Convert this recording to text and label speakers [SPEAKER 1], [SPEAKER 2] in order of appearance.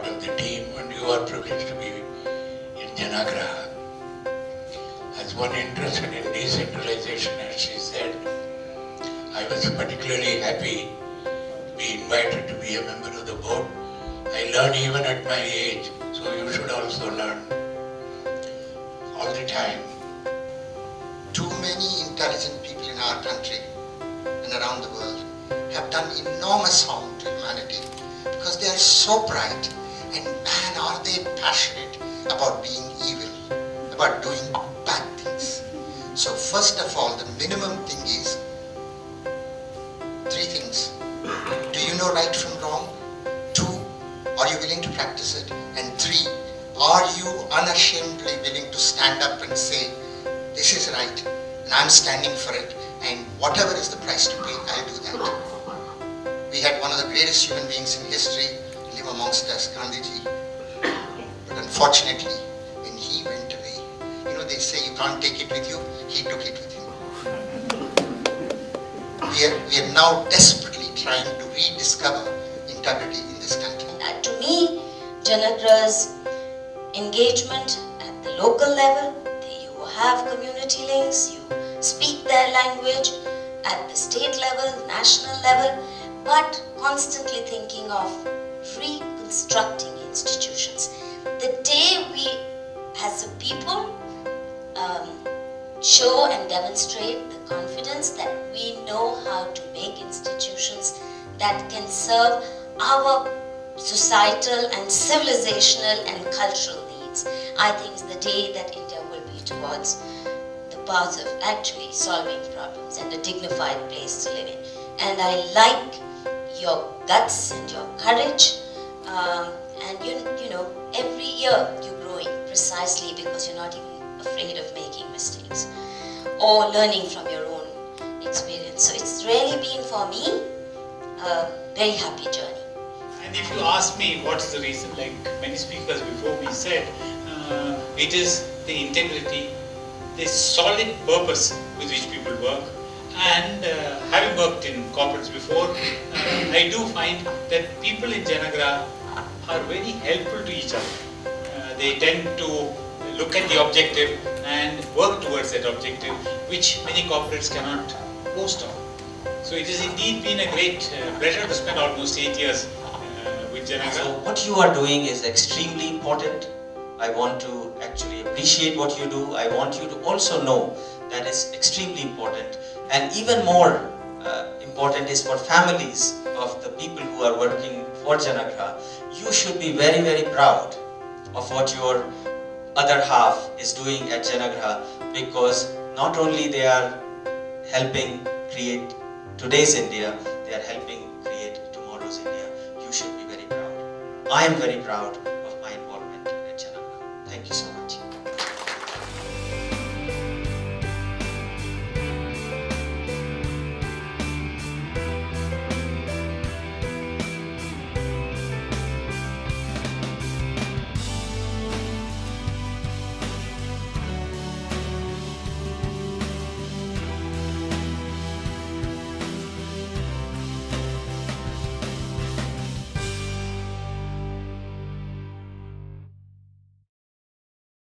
[SPEAKER 1] part of the team, and you are privileged to be in Janagraha. As one interested in decentralization, as she said, I was particularly happy to be invited to be a member of the board. I learn even at my age, so you should also learn all the time.
[SPEAKER 2] Too many intelligent people in our country and around the world have done enormous harm to humanity because they are so bright, and man, are they passionate about being evil, about doing bad things. So first of all, the minimum thing is three things. Do you know right from wrong? Two, are you willing to practice it? And three, are you unashamedly willing to stand up and say, this is right, and I'm standing for it, and whatever is the price to pay, I'll do that. We had one of the greatest human beings in history live amongst us, Gandhiji. But unfortunately, when he went away, you know, they say you can't take it with you, he took it with him. We are now desperately trying to rediscover integrity in this country.
[SPEAKER 3] And to me, Janagraha's engagement at the local level, you have community links, you speak their language at the state level, national level, but constantly thinking of reconstructing institutions. The day we, as a people, show and demonstrate the confidence that we know how to make institutions that can serve our societal and civilizational and cultural needs, I think is the day that India will be towards the path of actually solving problems and a dignified place to live in. And I like your guts and your courage, and you know, every year you're growing precisely because you're not even afraid of making mistakes or learning from your own experience. So it's really been for me a very happy journey.
[SPEAKER 4] And if you ask me what's the reason, like many speakers before me said, it is the integrity, the solid purpose with which people work. And having worked in corporates before, I do find that people in Janagraha are very helpful to each other. They tend to look at the objective and work towards that objective, which many corporates cannot boast of. So it has indeed been a great pleasure to spend almost 8 years with Janagraha.
[SPEAKER 5] So what you are doing is extremely important. I want to actually appreciate what you do. I want you to also know that is extremely important. And even more important is for families of the people who are working for Janagraha. You should be very, very proud of what your other half is doing at Janagraha, because not only they are helping create today's India, they are helping create tomorrow's India. You should be very proud. I am very proud of my involvement at Janagraha. Thank you so much.